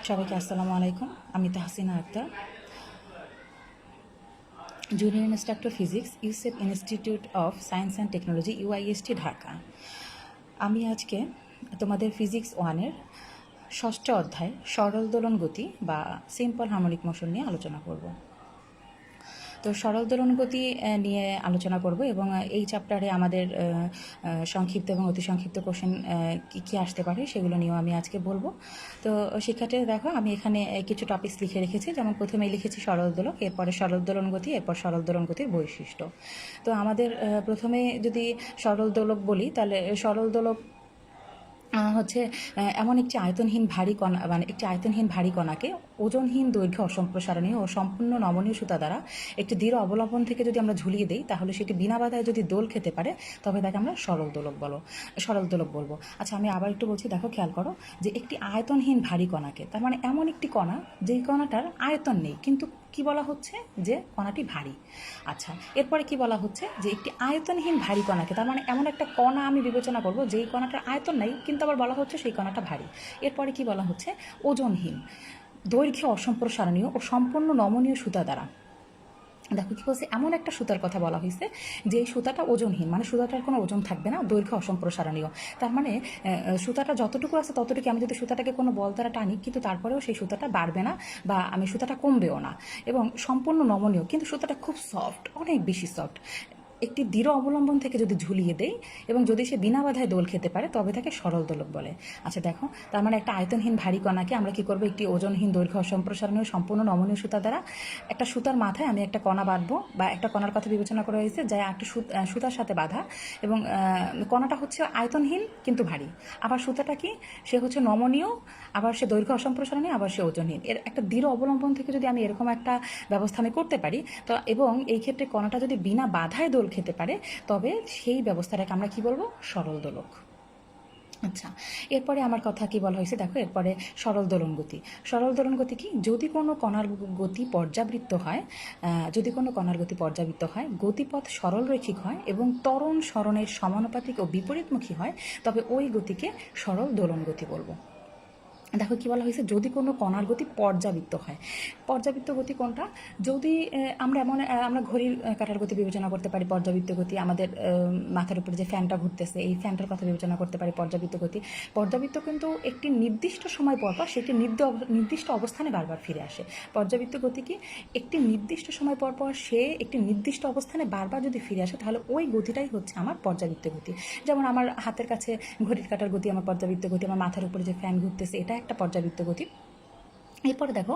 সবাইকে আসসালামু আলাইকুম। আমি Tahsina Akter, junior instructor physics, Yusef institute of science and technology, UIST, Dhaka. আমি আজকে তোমাদের ফিজিক্স ওয়ানের ষষ্ঠ অধ্যায় সরল দোলন গতি বা সিম্পল হারমোনিক মোশন নিয়ে আলোচনা করব। তো সরল দোলন গতি নিয়ে আলোচনা করব এবং এই চ্যাপ্টারে আমাদের সংক্ষিপ্ত এবং অতি সংক্ষিপ্ত কোশ্চেন কী কী আসতে পারে সেগুলো নিয়েও আমি আজকে বলবো। তো শিক্ষার্থীরা দেখো, আমি এখানে কিছু টপিকস লিখে রেখেছি। যেমন প্রথমেই লিখেছি সরল দোলক, এরপরে সরল দোলন গতি, এরপর সরল দোলন গতির বৈশিষ্ট্য। তো আমাদের প্রথমে যদি সরল দোলক বলি, তাহলে সরল দোলক হচ্ছে এমন একটি আয়তনহীন ভারী কণা, মানে একটি আয়তনহীন ভারী কণাকে ওজনহীন দৈর্ঘ্য অসম্প্রসারণীয় ও সম্পূর্ণ নমনীয় সুতা দ্বারা একটি দৃঢ় অবলম্বন থেকে যদি আমরা ঝুলিয়ে দিই, তাহলে সেটি বিনা বাধায় যদি দোল খেতে পারে, তবে তাকে আমরা সরল দোলক বলবো। আচ্ছা, আমি আবার একটু বলছি, দেখো খেয়াল করো যে একটি আয়তনহীন ভারী কণাকে, তার মানে এমন একটি কণা যেই কণাটার আয়তন নেই, কিন্তু কি বলা হচ্ছে যে কণাটি ভারী। আচ্ছা, এরপরে কি বলা হচ্ছে যে একটি আয়তনহীন ভারী কণাকে, তার মানে এমন একটা কণা আমি বিবেচনা করব যেই কণাটার আয়তন নাই, কিন্তু আবার বলা হচ্ছে সেই কণাটা ভারী। এরপরে কি বলা হচ্ছে, ওজনহীন, দৈর্ঘ্যে অসম্প্রসারণীয় ও সম্পূর্ণ নমনীয় সুতা দ্বারা। দেখো কি বলছে, এমন একটা সুতার কথা বলা হয়েছে যে এই সুতাটা ওজনহীন, মানে সুতাটার কোনো ওজন থাকবে না, দৈর্ঘ্য অসম্প্রসারণীয়। তার মানে সুতাটা যতটুকু আছে ততটুকু, আমি যদি সুতাটাকে কোনো বল দ্বারা টানি, কিন্তু তারপরেও সেই সুতাটা বাড়বে না বা আমি সুতাটা কমবেও না, এবং সম্পূর্ণ নমনীয়, কিন্তু সুতাটা খুব সফট, অনেক বেশি সফট। একটি দৃঢ় অবলম্বন থেকে যদি ঝুলিয়ে দেই এবং যদি সে বিনা বাধায় দোল খেতে পারে, তবে তাকে সরল দোলক বলে। আচ্ছা দেখো, তার মানে একটা আয়তনহীন ভারী কণাকে আমরা কি করবো, একটি ওজনহীন দৈর্ঘ্য অসম্প্রসারণীয় সম্পূর্ণ নমনীয় সুতা দ্বারা, একটা সুতার মাথায় আমি একটা কণা বাঁধবো, বা একটা কণার কথা বিবেচনা করা হয়েছে যা একটা সুতার সাথে বাঁধা, এবং কণাটা হচ্ছে আয়তনহীন কিন্তু ভারী। আবার সুতাটা কি, সে হচ্ছে নমনীয়, আবার সে দৈর্ঘ্য অসম্প্রসারণীয়, আবার সে ওজনহীন। এর একটা দৃঢ় অবলম্বন থেকে যদি আমি এরকম একটা ব্যবস্থা আমি করতে পারি, তো এবং এই ক্ষেত্রে কণাটা যদি বিনা বাধায় দোল খেতে পারে, তবে সেই ব্যবস্থাটাকে আমরা কি বলবো, সরল দোলক। আচ্ছা, এরপরে আমার কথা কি বলা হয়েছে, দেখো এরপরে সরল দোলন গতি। সরল দোলন গতি কি, যদি কোনো কণার গতি পর্যাবৃত্ত হয়, গতিপথ সরল রৈখিক হয় এবং ত্বরণ সরণের সমানুপাতিক ও বিপরীতমুখী হয়, তবে ওই গতিকে সরল দোলন গতি বলবো। দেখো কি বলা হয়েছে, যদি কোনো কণার গতি পর্যাবৃত্ত হয়। পর্যাবৃত্ত গতি কোনটা, যদি আমরা ঘড়ির কাঁটার গতি বিবেচনা করতে পারি পর্যাবৃত্ত গতি, আমাদের মাথার উপরে যে ফ্যানটা ঘুরতেছে এই ফ্যানটার কথা বিবেচনা করতে পারি পর্যাবৃত্ত গতি। পর্যাবৃত্ত কিন্তু একটি নির্দিষ্ট সময় পর পর সেটি নির্দিষ্ট অবস্থানে বারবার ফিরে আসে। পর্যাবৃত্ত গতি কি, একটি নির্দিষ্ট সময় পর পর সে একটি নির্দিষ্ট অবস্থানে বারবার যদি ফিরে আসে, তাহলে ওই গতিটাই হচ্ছে আমার পর্যাবৃত্ত গতি। যেমন আমার হাতের কাছে ঘড়ির কাঁটার গতি আমার পর্যাবৃত্ত গতি, আমার মাথার উপরে যে ফ্যান ঘুরতেছে এটা একটা পর্যাবৃত্ত গতি। এরপরে দেখো,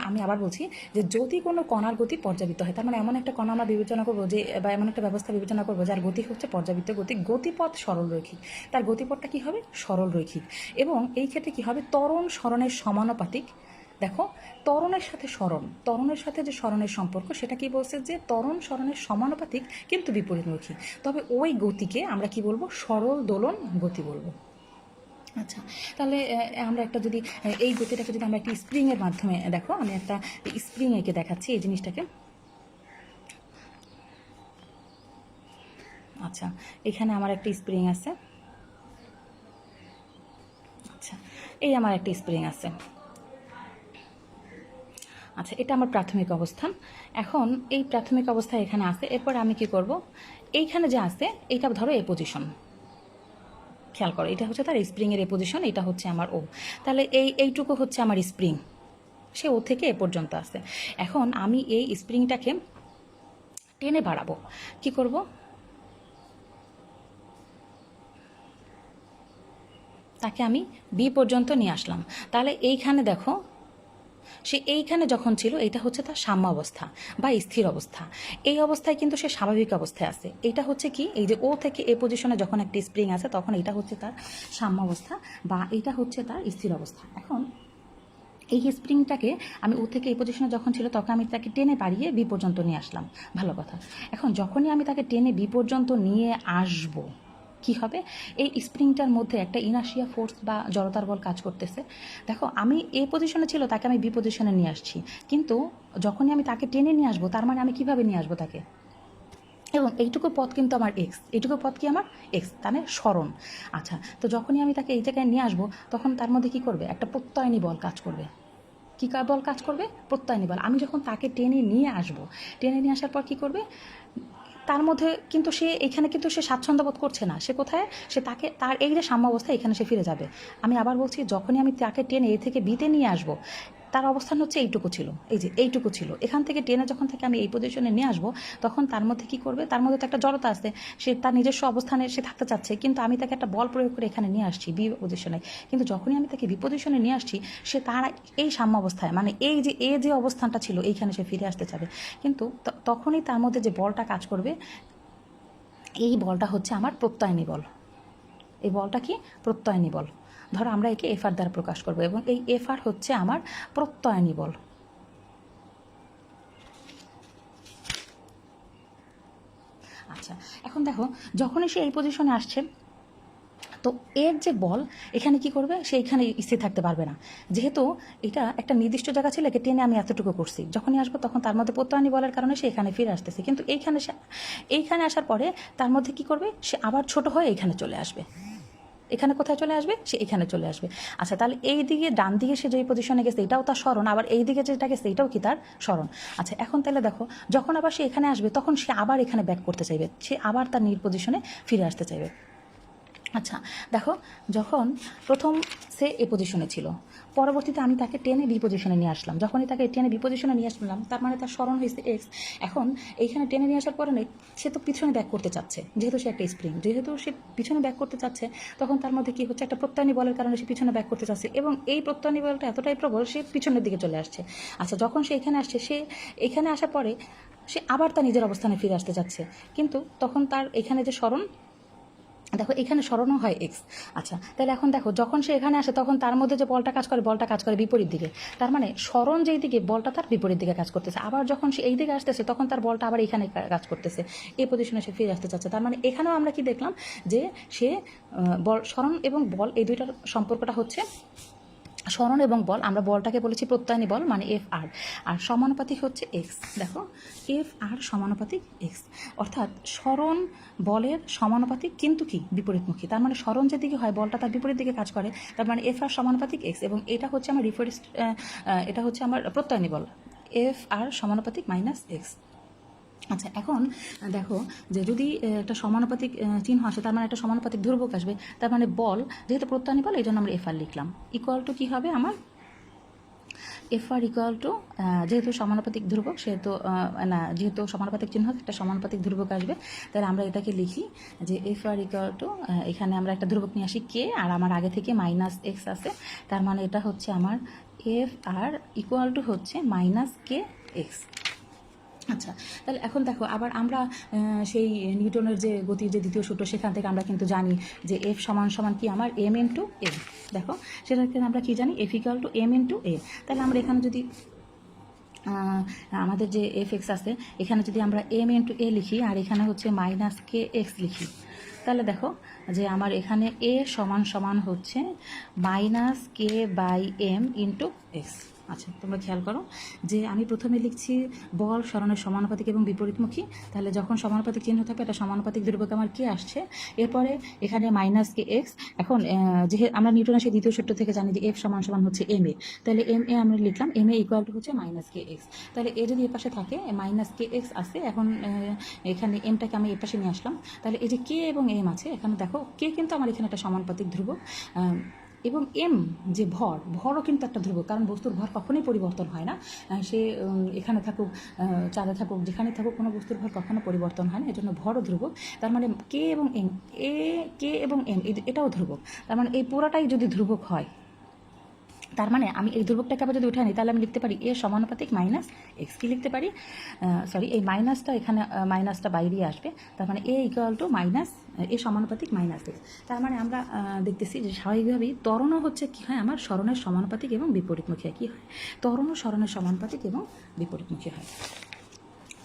আমি আবার বলছি যে যদি কোনো কণার গতি পর্যাবৃত্ত হয়, তার মানে এমন একটা কণা আমরা বিবেচনা করবো যে, বা এমন একটা ব্যবস্থা বিবেচনা করবো যার গতি হচ্ছে পর্যাবৃত্ত গতি, গতিপথ সরল রৈখিক, তার গতিপথটা কী হবে, সরল রৈখিক, এবং এই ক্ষেত্রে কী হবে, ত্বরণ সরণের সমানুপাতিক। দেখো, ত্বরণের সাথে যে সরণের সম্পর্ক, সেটা কি বলছে যে ত্বরণ সরণের সমানুপাতিক কিন্তু বিপরীতমুখী, তবে ওই গতিকে আমরা কি বলবো, সরল দোলন গতি বলবো। আচ্ছা, তাহলে আমরা একটা যদি এই গতিটাকে যদি আমরা একটা স্প্রিংয়ের মাধ্যমে, দেখো আমি একটা স্প্রিং এঁকে দেখাচ্ছি এই জিনিসটাকে। আচ্ছা, এখানে আমার একটা স্প্রিং আছে। আচ্ছা, এই আমার একটা স্প্রিং আছে। আচ্ছা, এটা আমার প্রাথমিক অবস্থান। এখন এই প্রাথমিক অবস্থায় এখানে আছে, এরপর আমি কি করব, এইখানে যে আছে এইটা ধরো এ পজিশন, খেয়াল করো, এটা হচ্ছে তার স্প্রিংয়ের এ পজিশন, এটা হচ্ছে আমার ও। তাহলে এইটুকু হচ্ছে আমার স্প্রিং, সে ও থেকে এ পর্যন্ত আছে। এখন আমি এই স্প্রিংটাকে টেনে বাড়াবো, কি করব, তাকে আমি বি পর্যন্ত নিয়ে আসলাম। তাহলে এইখানে দেখো, সে এইখানে যখন ছিল এটা হচ্ছে তার সাম্য অবস্থা বা স্থির অবস্থা। এই অবস্থায় কিন্তু সে স্বাভাবিক অবস্থায় আছে। এটা হচ্ছে কি, এই যে ও থেকে এ পজিশনে যখন একটা স্প্রিং আছে, তখন এটা হচ্ছে তার সাম্য অবস্থা বা এটা হচ্ছে তার স্থির অবস্থা। এখন এই স্প্রিংটাকে আমি ও থেকে এই পজিশনে যখন ছিল, তখন আমি তাকে টেনে বাড়িয়ে বি পর্যন্ত নিয়ে আসলাম, ভালো কথা। এখন যখনই আমি তাকে টেনে বি পর্যন্ত নিয়ে আসবো, কি হবে, এই স্প্রিংটার মধ্যে একটা ইনার্শিয়া ফোর্স বা জড়তার বল কাজ করতেছে। দেখো, আমি এ পজিশনে ছিল, তাকে আমি বি পজিশনে নিয়ে আসছি, কিন্তু যখনই আমি তাকে টেনে নিয়ে আসবো, তার মানে আমি কিভাবে নিয়ে আসবো তাকে, এবং এইটুকু পথ কিন্তু আমার এক্স, এইটুকু পথ কি আমার এক্স, তাহলে স্মরণ। আচ্ছা, তো যখনই আমি তাকে এই জায়গায় নিয়ে আসবো তখন তার মধ্যে কি করবে, একটা প্রত্যয়নী বল কাজ করবে। কী বল কাজ করবে? প্রত্যয়নী বল। আমি যখন তাকে টেনে নিয়ে আসবো, টেনে নিয়ে আসার পর কী করবে, তার মধ্যে কিন্তু সে এখানে কিন্তু সে স্বাচ্ছন্দ্য বোধ করছে না। সে কোথায়, সে তাকে তার এই যে সাম্য অবস্থা, এখানে সে ফিরে যাবে। আমি আবার বলছি, যখনই আমি তাকে টেনে এ থেকে বিতে নিয়ে আসবো, তার অবস্থান হচ্ছে এইটুকু ছিল, এই যে এইটুকু ছিল। এখান থেকে টেনে যখন থেকে আমি এই পজিশনে নিয়ে আসবো, তখন তার মধ্যে কি করবে, তার মধ্যে তো একটা জড়তা আছে, সে তার নিজস্ব অবস্থানে সে থাকতে চাচ্ছে, কিন্তু আমি তাকে একটা বল প্রয়োগ করে এখানে নিয়ে আসছি বি পজিশনে। কিন্তু যখনই আমি তাকে বি পজিশনে নিয়ে আসছি, সে তার এই সাম্য অবস্থায়, মানে এই যে এ যে অবস্থানটা ছিল এইখানে সে ফিরে আসতে চাবে। কিন্তু তখনই তার মধ্যে যে বলটা কাজ করবে, এই বলটা হচ্ছে আমার প্রত্যয়নী বল। এই বলটা কি? প্রত্যয়নী বল। ধরো আমরা একে এফআর দ্বারা প্রকাশ করব, এবং এই এফআর হচ্ছে আমার প্রত্যয়নী বল। আচ্ছা, এখন দেখো, যখনই সে এই পজিশনে আসছে, তো এর যে বল এখানে কি করবে, সে এখানে স্থির থাকতে পারবে না। যেহেতু এটা একটা নির্দিষ্ট জায়গা ছিল, একে টেনে আমি এতটুকু করছি, যখনই আসবো তখন তার মধ্যে প্রত্যয়নী বলের কারণে সে এখানে ফিরে আসতেছে। কিন্তু এইখানে আসার পরে তার মধ্যে কি করবে, সে আবার ছোট হয়ে এখানে চলে আসবে। এখানে কোথায় চলে আসবে, সে এখানে চলে আসবে। আচ্ছা, তাহলে এই দিকে ডান দিকে সে যেই পজিশনে গেছে এটাও তার স্মরণ, আবার এই দিকে যেটা গেছে এটাও কি তার স্মরণ। আচ্ছা, এখন তাহলে দেখো, যখন আবার সে এখানে আসবে তখন সে আবার এখানে ব্যাক করতে চাইবে, সে আবার তার নীল পজিশনে ফিরে আসতে চাইবে। আচ্ছা, দেখো, যখন প্রথম সে এ পজিশনে ছিল, পরবর্তীতে আমি তাকে টেনে বি পজিশনে নিয়ে আসলাম। যখনই তাকে টেনে বি পজিশনে নিয়ে আসলাম, তার মানে তার স্মরণ হয়েছে এক্স। এখন এইখানে টেনে নিয়ে আসার পরে সে তো পিছনে ব্যাক করতে চাচ্ছে, যেহেতু সে একটা স্প্রিং, যেহেতু সে পিছনে ব্যাক করতে চাচ্ছে, তখন তার মধ্যে কি হচ্ছে, একটা প্রত্যয়নী বলের কারণে সে পিছনে ব্যাক করতে চাচ্ছে, এবং এই প্রত্যয়নী বলটা এতটাই প্রবল, সে পিছনের দিকে চলে আসছে। আচ্ছা, যখন সে এখানে আসছে, সে এখানে আসার পরে সে আবার তার নিজের অবস্থানে ফিরে আসতে চাচ্ছে, কিন্তু তখন তার এখানে যে স্মরণ, দেখো এখানে স্মরণও হয় এক্স। আচ্ছা, তাহলে এখন দেখো, যখন সে এখানে আসে তখন তার মধ্যে যে বলটা কাজ করে, বলটা কাজ করে বিপরীত দিকে। তার মানে স্মরণ যেই দিকে, বলটা তার বিপরীত দিকে কাজ করতেছে। আবার যখন সে এই দিকে আসতেছে তখন তার বলটা আবার এখানে কাজ করতেছে, এই পজিশনে সে ফিরে আসতে চাচ্ছে। তার মানে এখানেও আমরা কি দেখলাম, যে সে বল, স্মরণ এবং বল, এই দুইটার সম্পর্কটা হচ্ছে, স্মরণ এবং বল, আমরা বলটাকে বলেছি প্রত্যয়নী বল, মানে এফ আর, আর সমানুপাতিক হচ্ছে এক্স। দেখো, এফ আর সমানুপাতিক এক্স, অর্থাৎ স্মরণ বলের সমানুপাতিক, কিন্তু কি বিপরীতমুখী। তার মানে স্মরণ যেদিকে হয়, বলটা তার বিপরীত দিকে কাজ করে, তার মানে এফ আর সমানুপাতিক এক্স, এবং এটা হচ্ছে আমার এটা হচ্ছে আমার প্রত্যয়নী বল, এফ আর সমানুপাতিক মাইনাস এক্স। আচ্ছা, এখন দেখো, যে যদি একটা সমানুপাতিক চিহ্ন আসে, তার মানে একটা সমানুপাতিক ধ্রুবক আসবে, তার মানে বল যেহেতু প্রত্যয়নী বল, এই জন্য আমরা এফআর লিখলাম, ইকুয়াল টু কী হবে আমার, এফআর ইকুয়াল টু, যেহেতু সমানুপাতিক ধ্রুবক সেহেতু, না, যেহেতু সমানুপাতিক চিহ্ন একটা সমানুপাতিক ধ্রুবক আসবে, তাহলে আমরা এটাকে লিখি যে এফআর ইকুয়াল টু, এখানে আমরা একটা ধ্রুবক নিয়ে আসি কে, আর আমার আগে থেকে মাইনাস এক্স আছে, তার মানে এটা হচ্ছে আমার এফ আর ইকুয়াল টু হচ্ছে মাইনাস কে এক্স। আচ্ছা, তাহলে এখন দেখো, আবার আমরা সেই নিউটনের যে গতির যে দ্বিতীয় সূত্র, সেখান থেকে আমরা কিন্তু জানি যে এফ সমান সমান কি আমার এম ইন্টু এ। দেখো, সেটাকে আমরা কি জানি, F equal to M into A. তাহলে আমরা এখানে যদি আমাদের যে এফ এক্স আছে, এখানে যদি আমরা এম ইন্টু এ লিখি, আর এখানে হচ্ছে মাইনাস কে এক্স লিখি, তাহলে দেখো যে আমার এখানে এ সমান সমান হচ্ছে minus K by M into X. আচ্ছা, তোমরা খেয়াল করো যে আমি প্রথমে লিখছি বল স্মরণের সমানুপাতিক এবং বিপরীতমুখী, তাহলে যখন সমানুপাতিক চিহ্ন থাকবে এটা সমানুপাতিক ধ্রুবক আমার কি আসছে, এরপরে এখানে মাইনাস কে এক্স। এখন যেহেতু আমরা নিউটনের সেই দ্বিতীয় সূত্র থেকে জানি যে এফ সমান সমান হচ্ছে এম এ, তাহলে এম এ আমরা লিখলাম, এম এ ইকুয়াল টু হচ্ছে মাইনাস কে এক্স। তাহলে এ যদি এ পাশে থাকে, মাইনাস কে এক্স আছে, এখন এখানে এমটাকে আমি এ পাশে নিয়ে আসলাম, তাহলে এই যে কে এবং এম আছে, এখানে দেখো কে কিন্তু আমার এখানে একটা সমানুপাতিক ধ্রুবক, এবং এম যে ভরও কিন্তু একটা ধ্রুবক, কারণ বস্তুর ভর কখনোই পরিবর্তন হয় না। সে এখানে থাকুক, চাঁদে থাকুক, যেখানে থাকুক, কোনো বস্তুর ভর কখনো পরিবর্তন হয় না, এজন্য ভরও ধ্রুবক। তার মানে কে এবং এম, কে এবং এম এটাও ধ্রুবক। তার মানে এই পুরাটাই যদি ধ্রুবক হয়, তার মানে আমি এই ধ্রুবকটাকে আবার যদি উঠে আনি, তাহলে আমি লিখতে পারি এ সমানুপাতিক মাইনাস এক্স। কি লিখতে পারি, সরি, এই মাইনাসটা এখানে, মাইনাসটা বাইরে আসবে, তার মানে এ ইকুয়াল টু মাইনাস এ সমানুপাতিক মাইনাস এক্স। তার মানে আমরা দেখতেছি যে স্বাভাবিকভাবেই ত্বরণও হচ্ছে কী হয়, আমার স্মরণের সমানুপাতিক এবং বিপরীতমুখী কী হয়, ত্বরণও স্মরণের সমানুপাতিক এবং বিপরীতমুখী হয়।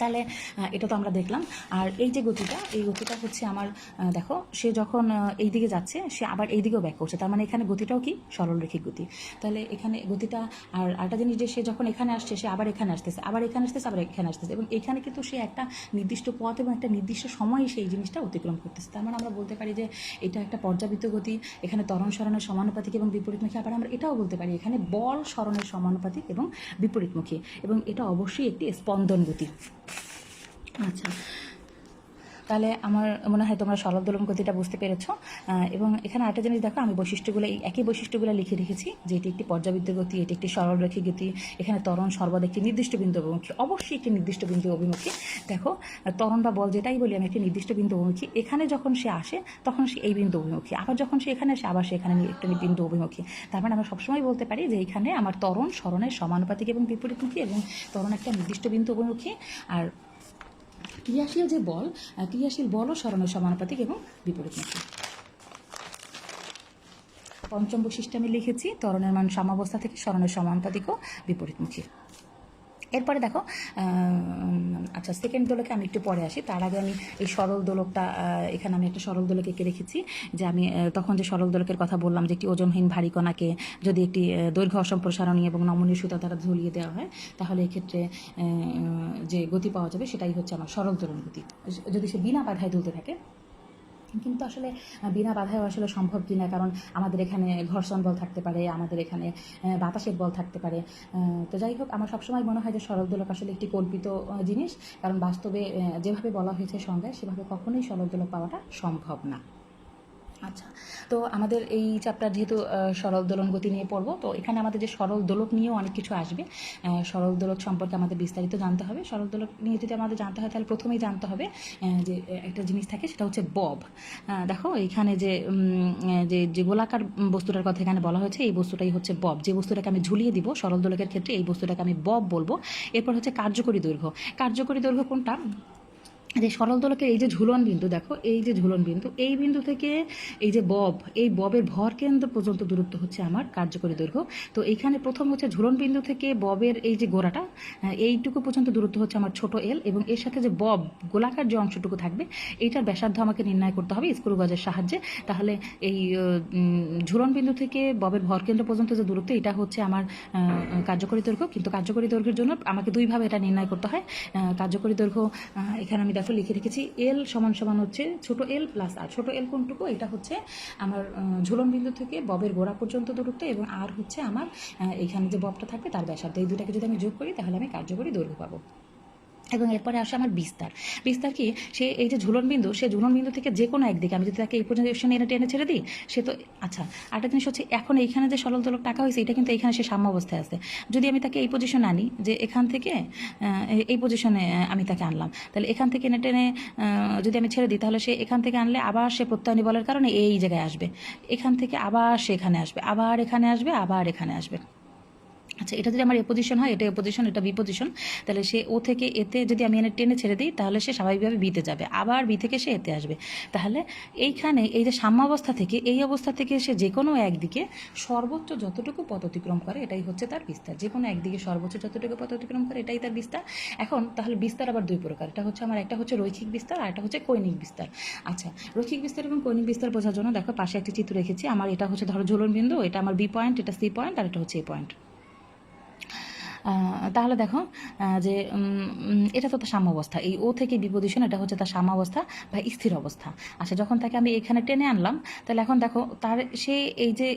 তাহলে এটা তো আমরা দেখলাম। আর এই যে গতিটা, এই গতিটা হচ্ছে আমার দেখো, সে যখন এই দিকে যাচ্ছে সে আবার এই দিকেও ব্যাক করছে, তার মানে এখানে গতিটাও কি সরলরৈখিক গতি। তাহলে এখানে গতিটা, আর আরেকটা জিনিস যে সে যখন এখানে আসছে সে আবার এখানে আসতেছে, আবার এখানে আসতেছে, আবার এখানে আসতেছে, এবং এখানে কিন্তু সে একটা নির্দিষ্ট পথ এবং একটা নির্দিষ্ট সময়ে সেই জিনিসটা অতিক্রম করতেছে। তার মানে আমরা বলতে পারি যে এটা একটা পর্যাবৃত্ত গতি, এখানে ত্বরণ সরণের সমানুপাতিক এবং বিপরীতমুখী। আবার আমরা এটাও বলতে পারি এখানে বল সরণের সমানুপাতিক এবং বিপরীতমুখী, এবং এটা অবশ্যই একটি স্পন্দন গতি। আচ্ছা, তাহলে আমার মনে হয় তোমরা সরল দোলন গতিটা বুঝতে পেরেছ। এবং এখানে একটা জিনিস দেখো, আমি বৈশিষ্ট্যগুলো এই একই বৈশিষ্ট্যগুলো লিখে রেখেছি, যে এটি একটি পর্যাবৃত্ত গতি, এটি একটি সরলরৈখিক গতি, এখানে ত্বরণ সর্বদা একটি নির্দিষ্ট বিন্দু অভিমুখী, অবশ্যই একটি নির্দিষ্ট বিন্দু অভিমুখী। দেখো, ত্বরণ বা বল যেটাই বলি আমি, একটি নির্দিষ্ট বিন্দু অভিমুখী। এখানে যখন সে আসে তখন সে এই বিন্দু অভিমুখী, আবার যখন সে এখানে আসে আবার সে এখানে একটা বিন্দু অভিমুখী। তার মানে আমরা সবসময় বলতে পারি যে এখানে আমার ত্বরণ সরণের সমানুপাতিক এবং বিপরীতমুখী, এবং ত্বরণ একটা নির্দিষ্ট বিন্দু অভিমুখী। আর ক্রিয়াশীল যে বল, ক্রিয়াশীল বলও সরণের সমানুপাতিক এবং বিপরীতমুখী। পঞ্চম বৈশিষ্ট্য আমি লিখেছি ত্বরণের মান সাম্যাবস্থা থেকে সরণের সমানুপাতিক ও বিপরীতমুখী। এরপরে দেখো, আচ্ছা, সেকেন্ড দোলকে আমি একটু পরে আসি। তার আগে আমি এই সরল দোলকটা, এখানে আমি একটা সরল দোলক এঁকে রেখেছি, যে আমি তখন যে সরল দোলকের কথা বললাম, যে একটি ওজনহীন ভারী কণাকে যদি একটি দৈর্ঘ্য অসম্প্রসারণী এবং নমনীয় সুতা দ্বারা ঝুলিয়ে দেওয়া হয়, তাহলে এক্ষেত্রে যে গতি পাওয়া যাবে সেটাই হচ্ছে আমার সরল দোলন গতি, যদি সে বিনা বাধায় দুলতে থাকে। কিন্তু আসলে বিনা বাধায় আসলে সম্ভব কি না, কারণ আমাদের এখানে ঘর্ষণ বল থাকতে পারে, আমাদের এখানে বাতাসের বল থাকতে পারে। তো যাই হোক, আমার সবসময় মনে হয় যে সরল দোলক আসলে একটি কল্পিত জিনিস, কারণ বাস্তবে যেভাবে বলা হয়েছে সংজ্ঞায় সেভাবে কখনোই সরল দোলক পাওয়াটা সম্ভব না। আচ্ছা, তো আমাদের এই চ্যাপ্টার যেহেতু সরল দোলন গতি নিয়ে পড়বো, তো এখানে আমাদের যে সরল দোলক নিয়েও অনেক কিছু আসবে। সরল দোলক সম্পর্কে আমাদের বিস্তারিত জানতে হবে। সরল দোলক নিয়ে যদি আমাদের জানতে হয়, তাহলে প্রথমেই জানতে হবে যে একটা জিনিস থাকে, সেটা হচ্ছে বব। দেখো, এইখানে যে যে গোলাকার বস্তুটার কথা এখানে বলা হয়েছে, এই বস্তুটাই হচ্ছে বব। যে বস্তুটাকে আমি ঝুলিয়ে দিব সরল দোলকের ক্ষেত্রে, এই বস্তুটাকে আমি বব বলবো। এরপর হচ্ছে কার্যকরী দৈর্ঘ্য। কার্যকরী দৈর্ঘ্য কোনটা? যে সরল দোলকের এই যে ঝুলন বিন্দু, দেখো এই যে ঝুলন বিন্দু, এই বিন্দু থেকে এই যে বব, এই ববের ভর কেন্দ্র পর্যন্ত দূরত্ব হচ্ছে আমার কার্যকরী দৈর্ঘ্য। তো এইখানে প্রথম হচ্ছে ঝুলন বিন্দু থেকে ববের এই যে গোড়াটা, এইটুকু পর্যন্ত দূরত্ব হচ্ছে আমার ছোট এল, এবং এর সাথে যে বব গোলাকার যে অংশটুকু থাকবে, এইটার ব্যাসার্ধ আমাকে নির্ণয় করতে হবে স্ক্রু গজের সাহায্যে। তাহলে এই ঝুলন বিন্দু থেকে ববের ভর কেন্দ্র পর্যন্ত যে দূরত্ব, এটা হচ্ছে আমার কার্যকরী দৈর্ঘ্য। কিন্তু কার্যকরী দৈর্ঘ্যের জন্য আমাকে দুইভাবে এটা নির্ণয় করতে হয়। কার্যকরী দৈর্ঘ্য এখানে আমি দেখো লিখে রেখেছি, এল সমান সমান হচ্ছে ছোট এল প্লাস আর। ছোট এল কোনটুকু? এটা হচ্ছে আমার ঝুলন বিন্দু থেকে ববের গোড়া পর্যন্ত দূরত্ব, এবং আর হচ্ছে আমার এখানে যে ববটা থাকবে তার ব্যাসার্ধ। এই দুটাকে যদি আমি যোগ করি তাহলে আমি কার্যকরী দৈর্ঘ্য পাবো। এবং এরপরে আসে আমার বিস্তার। বিস্তার কি? সে এই যে ঝুলন বিন্দু, সে ঝুলন বিন্দু থেকে যে কোনো একদিকে আমি যদি তাকে এই পজিশনে এনে টেনে ছেড়ে দিই, সে তো, আচ্ছা, আরেকটা জিনিস হচ্ছে, এখন এইখানে যে সরল দোলক টাকা হয়েছে, এটা কিন্তু এইখানে সে সাম্য অবস্থায় আছে। যদি আমি তাকে এই পজিশনে আনি, যে এখান থেকে এই পজিশনে আমি তাকে আনলাম, তাহলে এখান থেকে এনে টেনে যদি আমি ছেড়ে দিই, তাহলে সে এখান থেকে আনলে আবার সে প্রত্যয়নী বলের কারণে এই জায়গায় আসবে, এখান থেকে আবার সে এখানে আসবে, আবার এখানে আসবে, আবার এখানে আসবে। আচ্ছা, এটা যদি আমার এ পজিশন হয়, এটা এ পজিশন, এটা বি পজিশন, তাহলে সে ও থেকে এতে যদি আমি এনে টেনে ছেড়ে দিই, তাহলে সে স্বাভাবিকভাবে বিতে যাবে, আবার বি থেকে সে এতে আসবে। তাহলে এইখানে এই যে সাম্যাবস্থা থেকে, এই অবস্থা থেকে সে যে কোনো একদিকে সর্বোচ্চ যতটুকু পথ অতিক্রম করে, এটাই হচ্ছে তার বিস্তার। যে কোনো একদিকে সর্বোচ্চ যতটুকু পথ অতিক্রম করে, এটাই তার বিস্তার। এখন তাহলে বিস্তার আবার দুই প্রকার। এটা হচ্ছে আমার, একটা হচ্ছে রৈখিক বিস্তার, আর একটা হচ্ছে কৈনিক বিস্তার। আচ্ছা, রৈখিক বিস্তার এবং কৈনিক বিস্তার বোঝার জন্য দেখো পাশে একটি চিত্র রেখেছি। আমার এটা হচ্ছে ধরো ঝুলন বিন্দু, এটা আমার বি পয়েন্ট, এটা সি পয়েন্ট, আর এটা হচ্ছে এ পয়েন্ট। তাহলে দেখো যে এটা তো তার সাম্যাবস্থা, এই ও থেকে বি পজিশন, এটা হচ্ছে তার সাম্যাবস্থা বা স্থির অবস্থা। আচ্ছা, যখন তাকে আমি এখানে টেনে আনলাম, তাহলে এখন দেখো তার সে এই যে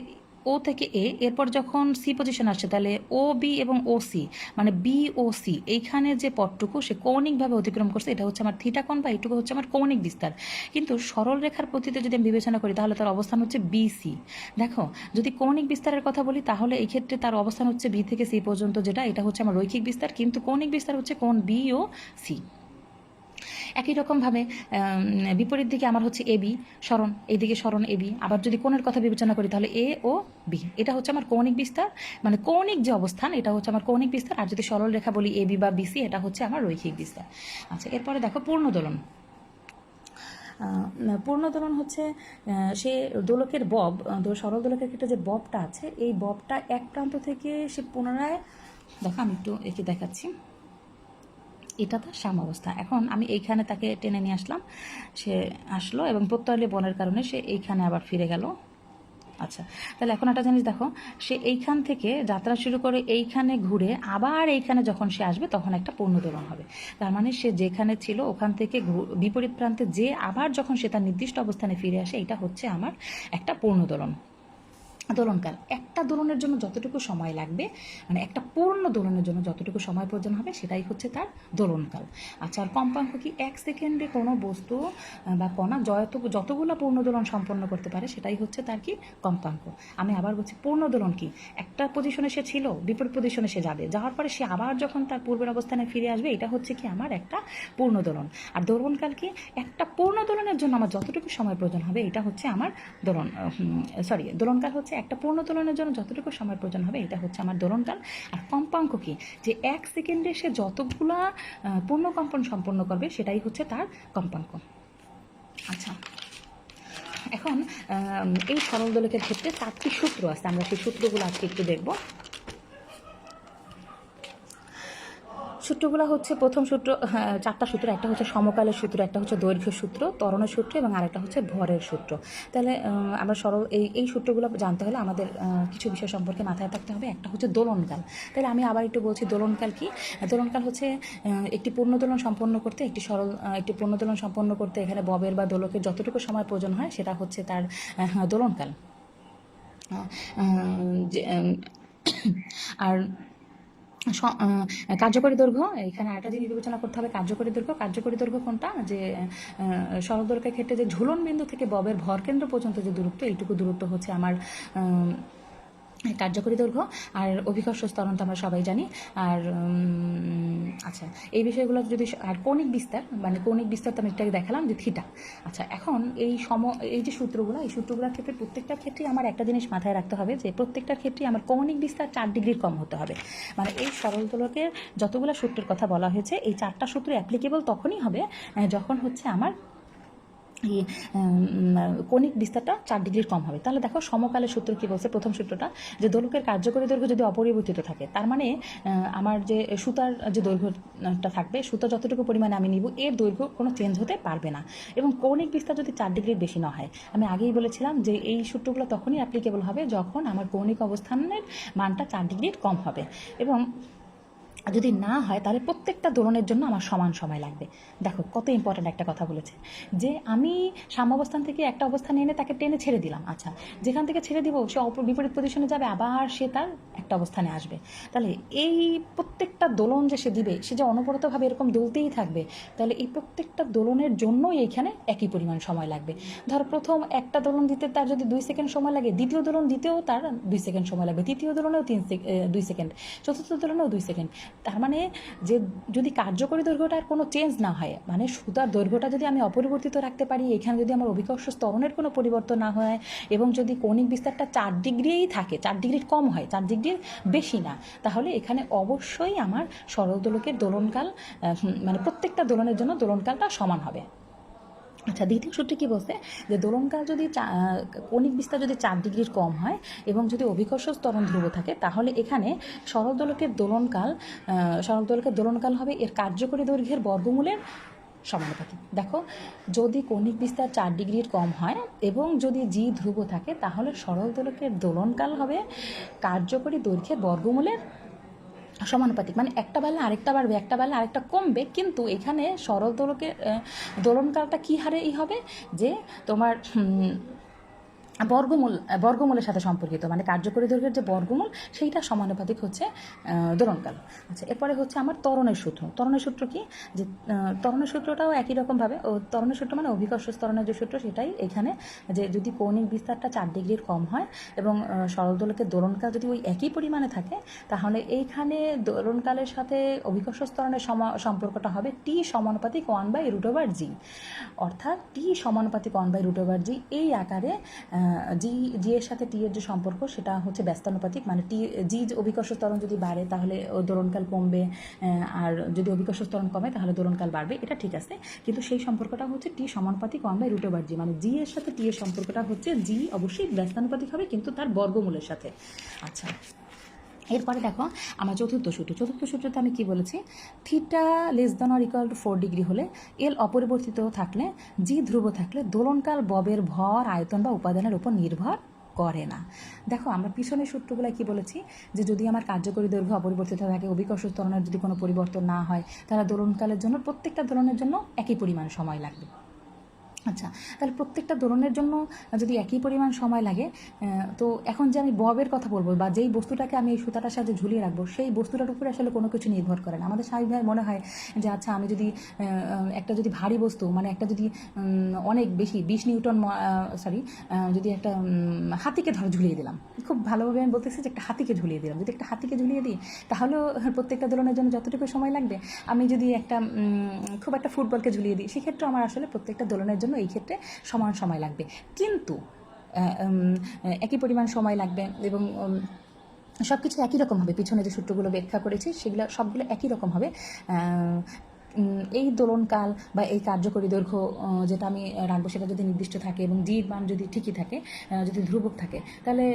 ও থেকে এ, এরপর যখন সি পজিশন আসছে, তাহলে ও বি এবং ও সি, মানে বি ও সি, এইখানে যে পথটুকু সে কৌণিকভাবে অতিক্রম করছে, এটা হচ্ছে আমার থিটা কোণ, বা এইটুকু হচ্ছে আমার কৌণিক বিস্তার। কিন্তু সরল রেখার প্রতিতে যদি আমি বিবেচনা করি, তাহলে তার অবস্থান হচ্ছে বি সি। দেখো, যদি কৌণিক বিস্তারের কথা বলি, তাহলে এই ক্ষেত্রে তার অবস্থান হচ্ছে বি থেকে সি পর্যন্ত, যেটা এটা হচ্ছে আমার রৈখিক বিস্তার। কিন্তু কৌণিক বিস্তার হচ্ছে কোণ বি ও সি। একই রকমভাবে বিপরীত দিকে আমার হচ্ছে এ বি সরণ, এইদিকে সরণ এ বি। আবার যদি কোণের কথা বিবেচনা করি, তাহলে এ ও বি, এটা হচ্ছে আমার কৌণিক বিস্তার, মানে কৌণিক যে অবস্থান, এটা হচ্ছে আমার কৌণিক বিস্তার। আর যদি সরল রেখা বলি এ বি বা বিসি, এটা হচ্ছে আমার রৈখিক বিস্তার। আচ্ছা, এরপরে দেখো পূর্ণদোলন। পূর্ণদোলন হচ্ছে সে দোলকের বব, সরল দোলকের ক্ষেত্রে যে ববটা আছে, এই ববটা এক প্রান্ত থেকে সে পুনরায়, দেখো আমি একটু একে দেখাচ্ছি, এটা তার সাম্যাবস্থা। এখন আমি এইখানে তাকে টেনে নিয়ে আসলাম, সে আসলো এবং প্রত্যয় বনের কারণে সে এইখানে আবার ফিরে গেল। আচ্ছা, তাহলে এখন একটা জিনিস দেখো, সে এইখান থেকে যাত্রা শুরু করে এইখানে ঘুরে আবার এইখানে যখন সে আসবে তখন একটা পূর্ণদোলন হবে। তার মানে সে যেখানে ছিল ওখান থেকে বিপরীত প্রান্তে যে আবার যখন সে তার নির্দিষ্ট অবস্থানে ফিরে আসে, এটা হচ্ছে আমার একটা পূর্ণদোলন। দোলনকাল, একটা দোলনের জন্য যতটুকু সময় লাগবে, মানে একটা পূর্ণ দোলনের জন্য যতটুকু সময় প্রয়োজন হবে সেটাই হচ্ছে তার দোলনকাল। আচ্ছা, আর কম্পাঙ্ক কি? 1 সেকেন্ডে কোনো বস্তু বা কণা যতগুলো পূর্ণ দোলন সম্পন্ন করতে পারে সেটাই হচ্ছে তার কি? কম্পাঙ্ক। আমি আবার বলছি, পূর্ণ দোলন কি? একটা পজিশনে সে ছিল, বিপরীত পজিশনে সে যাবে, যাওয়ার পরে সে আবার যখন তার পূর্বের অবস্থানে ফিরে আসবে, এটা হচ্ছে কি? আমার একটা পূর্ণ দোলন। আর দোলনকাল কি? একটা পূর্ণ দোলনের জন্য আমার যতটুকু সময় প্রয়োজন হবে এটা হচ্ছে আমার দোলনকাল হচ্ছে একটা পূর্ণ দোলনের জন্য যতটুকু সময় প্রয়োজন হবে এটা হচ্ছে আমার দোলনকাল। আর কম্পাঙ্ক কি? যে 1 সেকেন্ডে সে যতগুলা পূর্ণ কম্পন সম্পন্ন করবে সেটাই হচ্ছে তার কম্পাঙ্ক। আচ্ছা, এখন এই সরল দোলকের ক্ষেত্রে 4টি সূত্র আছে, আমরা সেই সূত্রগুলো আজকে একটু দেখব। সূত্রগুলো হচ্ছে, প্রথম সূত্র, 4টা সূত্র, একটা হচ্ছে সমকালের সূত্র, একটা হচ্ছে দৈর্ঘ্য সূত্র, ত্বরণের সূত্র এবং আরেকটা হচ্ছে ভরের সূত্র। তাহলে আমরা এই সূত্রগুলো জানতে হলে আমাদের কিছু বিষয় সম্পর্কে মাথায় থাকতে হবে। একটা হচ্ছে দোলনকাল। তাহলে আমি আবার একটু বলছি, দোলনকাল কি? দোলনকাল হচ্ছে একটি পূর্ণদোলন সম্পন্ন করতে, একটি পূর্ণদোলন সম্পন্ন করতে এখানে ববের বা দোলকের যতটুকু সময় প্রয়োজন হয় সেটা হচ্ছে তার দোলনকাল। আর কার্যকরী দৈর্ঘ্য, এখানে আরেকটা জিনিস বিবেচনা করতে হবে। কার্যকরী দৈর্ঘ্য কোনটা? যে সরল দোলকের ক্ষেত্রে যে ঝুলন বিন্দু থেকে ববের ভরকেন্দ্র পর্যন্ত যে দূরত্ব, এইটুকু দূরত্ব হচ্ছে আমার কার্যকরী দৈর্ঘ্য। আর অভিকর্ষ ত্বরণ তো আমরা সবাই জানি। আর আচ্ছা, এই বিষয়গুলো যদি, আর কৌণিক বিস্তার তো আমি এটাকে দেখালাম যে থিটা। আচ্ছা, এখন এই যে সূত্রগুলো, এই সূত্রগুলোর ক্ষেত্রে প্রত্যেকটার ক্ষেত্রেই আমার একটা জিনিস মাথায় রাখতে হবে, যে প্রত্যেকটার ক্ষেত্রেই আমার কৌণিক বিস্তার 4 ডিগ্রির কম হতে হবে। মানে এই সরল দোলকের যতগুলো সূত্রের কথা বলা হয়েছে, এই 4টা সূত্র অ্যাপ্লিকেবল তখনই হবে যখন হচ্ছে আমার কৌণিক বিস্তারটা 4 ডিগ্রির কম হবে। তাহলে দেখো, সমকালের সূত্র কি বলছে? প্রথম সূত্রটা, যে দোলকের কার্যকরী দৈর্ঘ্য যদি অপরিবর্তিত থাকে, তার মানে আমার যে সুতার যে দৈর্ঘ্যটা থাকবে, সুতা যতটুকু পরিমাণে আমি নিব, এর দৈর্ঘ্য কোনো চেঞ্জ হতে পারবে না। এবং কৌণিক বিস্তার যদি 4 ডিগ্রির বেশি না হয়, আমি আগেই বলেছিলাম যে এই সূত্রগুলো তখনই অ্যাপ্লিকেবল হবে যখন আমার কৌণিক অবস্থানের মানটা 4 ডিগ্রির কম হবে। এবং যদি না হয় তাহলে প্রত্যেকটা দোলনের জন্য আমার সমান সময় লাগবে। দেখো কত ইম্পর্ট্যান্ট একটা কথা বলেছে, যে আমি সাম্যাবস্থান থেকে একটা অবস্থানে এনে তাকে টেনে ছেড়ে দিলাম। আচ্ছা, যেখান থেকে ছেড়ে দিব সে বিপরীত পজিশনে যাবে, আবার সে তার একটা অবস্থানে আসবে। তাহলে এই প্রত্যেকটা দোলন যে সে দিবে, সে যে অনবরতভাবে এরকম দুলতেই থাকবে, তাহলে এই প্রত্যেকটা দোলনের জন্যই এইখানে একই পরিমাণ সময় লাগবে। ধরো প্রথম একটা দোলন দিতে তার যদি 2 সেকেন্ড সময় লাগে, দ্বিতীয় দোলন দিতেও তার 2 সেকেন্ড সময় লাগবে, তৃতীয় দোলনেও 2 সেকেন্ড, চতুর্থ দোলনেও 2 সেকেন্ড। তার মানে যে যদি কার্যকরী দৈর্ঘ্যটার কোনো চেঞ্জ না হয়, মানে সুতার দৈর্ঘ্যটা যদি আমি অপরিবর্তিত রাখতে পারি, এখানে যদি আমার অভিকর্ষ ত্বরণের কোনো পরিবর্তন না হয়, এবং যদি কৌণিক বিস্তারটা 4 ডিগ্রিই থাকে, 4 ডিগ্রির কম হয়, 4 ডিগ্রির বেশি না, তাহলে এখানে অবশ্যই আমার সরল দোলকের দোলনকাল, মানে প্রত্যেকটা দোলনের জন্য দোলনকালটা সমান হবে। আচ্ছা, দ্বিতীয় সূত্রে কী বলছে? যে দোলনকাল যদি কৌণিক বিস্তার যদি 4 ডিগ্রির কম হয় এবং যদি অভিকর্ষ ত্বরণ ধ্রুব থাকে, তাহলে এখানে সরল দোলকের দোলনকাল হবে এর কার্যকরী দৈর্ঘ্যের বর্গমূলের সমানুপাতিক। দেখো, যদি কৌণিক বিস্তার 4 ডিগ্রির কম হয় এবং যদি জি ধ্রুব থাকে, তাহলে সরল দোলকের দোলনকাল হবে কার্যকরী দৈর্ঘ্যের বর্গমূলের সমানুপাতিক। মানে একটা বাড়লে আরেকটা বাড়বে, একটা বাড়লে আরেকটা কমবে, কিন্তু এখানে সরল দোলকের দোলনকালটা কী হারে হবে? যে তোমার বর্গমূলের সাথে সম্পর্কিত, মানে কার্যকরী দৈর্ঘ্যের যে বর্গমূল সেইটা সমানুপাতিক হচ্ছে দোলনকাল। আচ্ছা, এরপরে হচ্ছে আমার ত্বরণের সূত্র কি? যে ত্বরণের সূত্রটাও একই রকমভাবে, ত্বরণের সূত্র মানে অভিকর্ষ ত্বরণের যে সূত্র সেটাই এখানে, যে যদি কৌণিক বিস্তারটা 4 ডিগ্রির কম হয় এবং সরল দোলকের দোলনকাল যদি ওই একই পরিমাণে থাকে, তাহলে এইখানে দোলনকালের সাথে অভিকর্ষ ত্বরণের সম্পর্কটা হবে টি সমানুপাতিক 1/√g, অর্থাৎ টি সমানুপাতিক 1/√g। এই আকারে জি এর সাথে টি এর যে সম্পর্ক সেটা হচ্ছে ব্যস্তানুপাতিক, মানে জি অভিকর্ষ ত্বরণ যদি বাড়ে তাহলে দোলনকাল কমবে, আর যদি অভিকর্ষ ত্বরণ কমে তাহলে দোলনকাল বাড়বে, এটা ঠিক আছে। কিন্তু সেই সম্পর্কটা হচ্ছে টি সমানুপাতিক 1/√g, মানে জি এর সাথে টি এর সম্পর্কটা হচ্ছে, জি অবশ্যই ব্যস্তানুপাতিক হবে কিন্তু তার বর্গমূলের সাথে। আচ্ছা, এরপরে দেখো আমার চতুর্থ সূত্রতে আমি কি বলেছি, theta less than or equal to 4 degree হলে এল অপরিবর্তিত থাকলে জি ধ্রুব থাকলে দোলনকাল ববের ভর আয়তন বা উপাদানের উপর নির্ভর করে না। দেখো আমরা পিছনের সূত্রগুলো কি বলেছি, যে যদি আমার কার্যকরী দৈর্ঘ্য অপরিবর্তিত থাকে, অভিকর্ষ ত্বরণের যদি কোনো পরিবর্তন না হয়, তাহলে দোলনকালের জন্য প্রত্যেকটা দোলনের জন্য একই পরিমাণ সময় লাগবে। আচ্ছা, তাহলে প্রত্যেকটা দোলনের জন্য যদি একই পরিমাণ সময় লাগে, তো এখন যে আমি ববের কথা বলবো বা যেই বস্তুটাকে আমি এই সুতাটার সাথে ঝুলিয়ে রাখবো, সেই বস্তুটার উপরে আসলে কোনো কিছু নির্ভর করে না। আমাদের স্বাভাবিকভাবে মনে হয় যে আচ্ছা আমি যদি একটা যদি ভারী বস্তু, মানে একটা যদি অনেক বেশি 20 নিউটন যদি একটা হাতিকে ধর ঝুলিয়ে দিলাম, খুব ভালোভাবে আমি বলতেছি যে একটা হাতিকে ঝুলিয়ে দিলাম, যদি একটা হাতিকে ঝুলিয়ে দিই তাহলেও প্রত্যেকটা দোলনের জন্য যতটুকু সময় লাগবে। আমি যদি একটা খুব একটা ফুটবলকে ঝুলিয়ে দিই, সেক্ষেত্রে আমার আসলে প্রত্যেকটা দোলনের জন্য এই ক্ষেত্রে সমান সময় লাগবে, কিন্তু একই পরিমাণ সময় লাগবে এবং সব কিছু একই রকম হবে। পিছনে যে সূত্রগুলো ব্যাখ্যা করেছি সেগুলো সবগুলো একই রকম হবে। এই দোলনকাল বা এই কার্যকরী দৈর্ঘ্য যেটা আমি রাখবো সেটা যদি নির্দিষ্ট থাকে এবং ডির মান যদি ঠিকই থাকে, যদি ধ্রুবক থাকে, তাহলে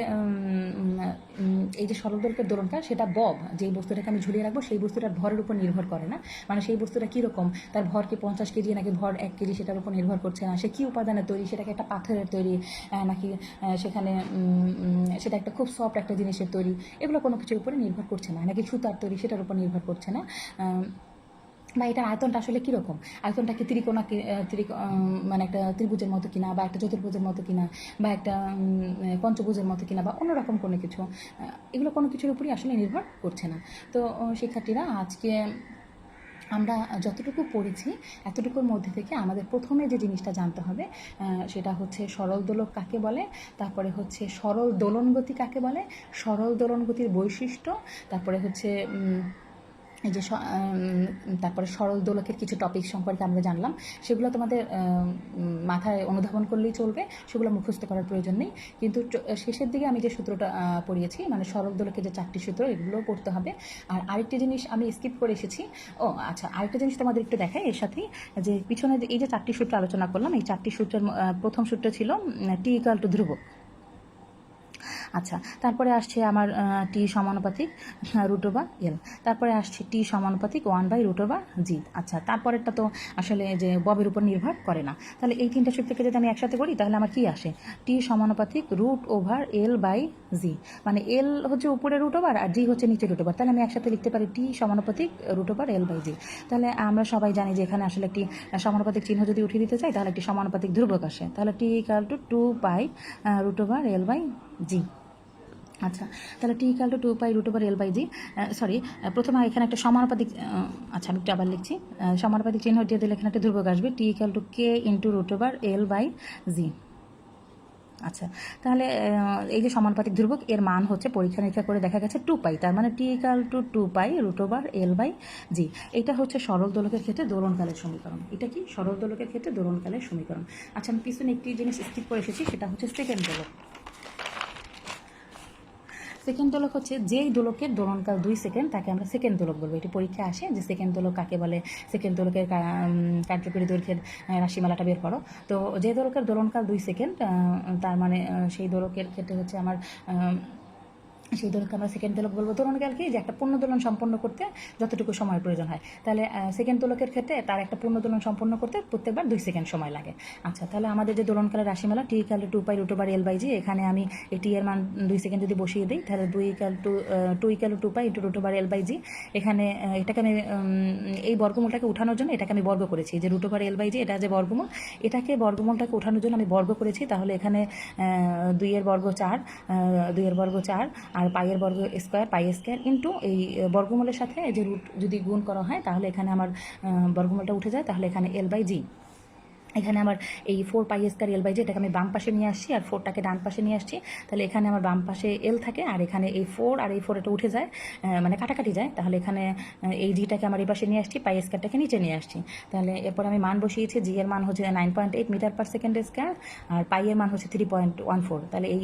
এই যে সরল দৈর্ঘ্যের দোলনকাল সেটা বব, যে বস্তুটাকে আমি ঝুলিয়ে রাখবো সেই বস্তুটার ভরের উপর নির্ভর করে না। মানে সেই বস্তুটা কীরকম, তার ভর কি 50 কেজি নাকি ভর 1 কেজি সেটার উপর নির্ভর করছে না। সে কী উপাদানের তৈরি, সেটাকে একটা পাথরের তৈরি নাকি সেখানে সেটা একটা খুব সফট একটা জিনিসের তৈরি, এগুলো কোনো কিছুর উপরে নির্ভর করছে না। নাকি সুতার তৈরি, সেটার উপর নির্ভর করছে না। বা এটার আয়তনটা আসলে কীরকম, আয়তনটা কি মানে একটা ত্রিভুজের মতো কিনা, বা একটা চতুর্ভুজের মতো কিনা, বা একটা পঞ্চভুজের মতো কিনা, বা অন্যরকম কোনো কিছু, এগুলো কোনো কিছুর উপরই আসলে নির্ভর করছে না। তো শিক্ষার্থীরা, আজকে আমরা যতটুকু পড়েছি এতটুকুর মধ্যে থেকে আমাদের প্রথমে যে জিনিসটা জানতে হবে সেটা হচ্ছে সরল দোলক কাকে বলে, তারপরে হচ্ছে সরল দোলনগতি কাকে বলে, সরল দোলনগতির বৈশিষ্ট্য, তারপরে হচ্ছে এই যে তারপরে সরল দোলকের কিছু টপিক সম্পর্কে আমরা জানলাম। সেগুলো তোমাদের মাথায় অনুধাবন করলেই চলবে, সেগুলো মুখস্থ করার প্রয়োজন নেই। কিন্তু শেষের দিকে আমি যে সূত্রটা পড়িয়েছি, মানে সরল দোলকের যে 4টি সূত্র, এগুলোও পড়তে হবে। আর আরেকটি জিনিস আমি স্কিপ করে এসেছি, আচ্ছা আরেকটা জিনিস তোমাদের একটু দেখাই এর সাথেই, যে পিছনে এই যে 4টি সূত্র আলোচনা করলাম, এই 4টি সূত্রের প্রথম সূত্র ছিল টি ইকুয়াল টু ধ্রুবক। আচ্ছা, তারপরে আসছে আমার টি সমানুপাতিক √এল, তারপরে আসছে টি সমানুপাতিক 1/√g। আচ্ছা, তারপরেরটা তো আসলে যে ববের উপর নির্ভর করে না। তাহলে এই 3টা সূত্রকে যদি আমি একসাথে করি তাহলে আমার কি আসে, টি সমানুপাতিক √L/g, মানে এল হচ্ছে উপরে √, আর জি হচ্ছে নিচে √। তাহলে আমি একসাথে লিখতে পারি টি সমানুপাতিক √L/g। তাহলে আমরা সবাই জানি যে এখানে আসলে একটি সমানুপাতিক চিহ্ন যদি উঠিয়ে দিতে চাই তাহলে একটি সমানুপাতিক ধ্রুবক আসে, তাহলে টি ইকুয়াল টু 2π√L/g। আচ্ছা, তাহলে টি ইকুয়াল টু 2π√L/g। প্রথমে এখানে একটা সমানুপাতিক, আচ্ছা আমি একটু আবার লিখছি, সমানুপাতিক চিহ্ন দিয়ে দিলে এখানে একটা ধ্রুবক আসবে, T equal to k √L/g। আচ্ছা, তাহলে এই যে সমানুপাতিক ধ্রুবক, এর মান হচ্ছে পরীক্ষা নিরীক্ষা করে দেখা গেছে 2π, তার মানে টি ইকুয়াল টু 2π√L/g। এটা হচ্ছে সরল দোলকের ক্ষেত্রে দোলনকালের সমীকরণ। এটা কি সরল দোলকের ক্ষেত্রে দোলনকালের সমীকরণ। আচ্ছা, আমি পিছনে একটি জিনিস স্কিপ করে এসেছি, সেটা হচ্ছে সেকেন্ড দোলক। সেকেন্ড দোলক হচ্ছে যেই দোলকের দোলনকাল 2 সেকেন্ড, তাকে আমরা সেকেন্ড দোলক বলবো। এটি পরীক্ষা আসে যে সেকেন্ড দোলক কাকে বলে, সেকেন্ড দোলকের কার্যকরী দৈর্ঘ্যের রাশিমালাটা বের করো। তো যে দোলকের দোলনকাল 2 সেকেন্ড, তার মানে সেই দোলকের ক্ষেত্রে হচ্ছে আমার সেই দোলককে আমরা সেকেন্ড দোলক বলবো। দোলনকাল কি, যে একটা পূর্ণ দোলন সম্পন্ন করতে যতটুকু সময় প্রয়োজন হয়, তাহলে সেকেন্ড দোলকের ক্ষেত্রে তার একটা পূর্ণ দোলন সম্পন্ন করতে প্রত্যেকবার 2 সেকেন্ড সময় লাগে। আচ্ছা, তাহলে আমাদের যে দোলনকালের রাশিমালা টি ইকুয়াল টু 2π√L/g, এখানে আমি এই টি এর মান 2 সেকেন্ড যদি বসিয়ে দিই তাহলে 2 ইকুয়াল টু 2π√L/g। এখানে এটাকে আমি এই বর্গমূলটাকে উঠানোর জন্য এটাকে আমি বর্গ করেছি, যে √L/g এটা যে বর্গমূল, এটাকে বর্গমূলটাকে উঠানোর জন্য আমি বর্গ করেছি। তাহলে এখানে 2 এর বর্গ 4, 2 এর বর্গ 4, আর পাইয়ের বর্গ স্কোয়ার, পাই স্কোয়ার ইন্টু এই বর্গমূলের সাথে যে রুট যদি গুণ করা হয় তাহলে এখানে আমার বর্গমূলটা উঠে যায়, তাহলে এখানে L/g। এখানে আমার এই 4π²L/g এটাকে আমি বাম পাশে নিয়ে আসছি আর 4টাকে ডান পাশে নিয়ে আসছি, তাহলে এখানে আমার বাম পাশে এল থাকে আর এখানে এই 4 আর এই 4 এটা উঠে যায়, মানে কাটাকাটি যায়। তাহলে এখানে এই জিটাকে আমার এই পাশে নিয়ে আসছি, π² নিচে নিয়ে আসছি। তাহলে এরপর আমি মান বসিয়েছি, জি এর মান হচ্ছে 9.8 মিটার/সেকেন্ড², আর পাইয়ের মান হচ্ছে 3.14। তাহলে এই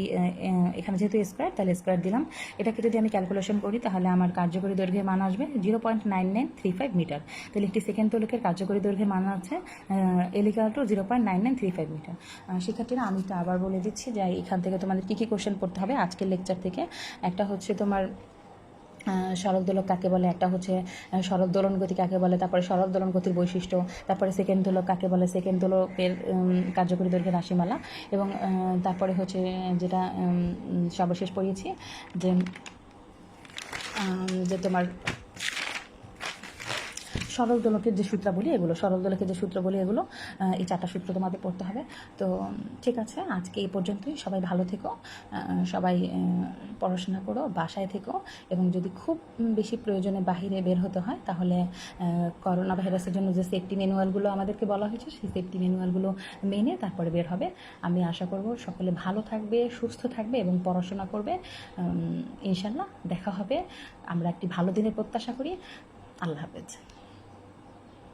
এখানে যেহেতু স্কোয়ার, তাহলে স্কোয়ার দিলাম। এটাকে যদি আমি ক্যালকুলেশন করি তাহলে আমার কার্যকরী দৈর্ঘ্যের মান আসবে 0.9935 মিটার। তাহলে একটি সেকেন্ড দোলকের কার্যকরী দৈর্ঘ্যের মান আছে L = 0.9935 মিটার। শিক্ষার্থীরা, আমি তো আবার বলে দিচ্ছি যে এখান থেকে তোমাদের কী কী কোশ্চেন পড়তে হবে আজকের লেকচার থেকে। একটা হচ্ছে তোমার সরল দোলক কাকে বলে, একটা হচ্ছে সরল দোলন গতি কাকে বলে, তারপরে সরল দোলন গতির বৈশিষ্ট্য, তারপরে সেকেন্ড দোলক কাকে বলে, সেকেন্ড দোলকের কার্যকরী দৈর্ঘ্যের রাশিমালা, এবং তারপরে হচ্ছে যেটা সর্বশেষ পড়িয়েছি যে তোমার সরল দোলকের যে সূত্রাবলী এগুলো, সরল দোলকের যে সূত্রবলী এগুলো, এই 4টা সূত্র তোমাদের পড়তে হবে। তো ঠিক আছে, আজকে এই পর্যন্তই। সবাই ভালো থেকো, সবাই পড়াশোনা করো, বাসায় থেকো, এবং যদি খুব বেশি প্রয়োজনে বাহিরে বের হতে হয় তাহলে করোনা ভাইরাসের জন্য যে সেফটি ম্যানুয়ালগুলো আমাদেরকে বলা হয়েছে সেই সেফটি ম্যানুয়ালগুলো মেনে তারপরে বের হবে। আমি আশা করব সকলে ভালো থাকবে, সুস্থ থাকবে এবং পড়াশোনা করবে। ইনশাল্লাহ দেখা হবে। আমরা একটি ভালো দিনের প্রত্যাশা করি। আল্লাহ হাফেজ।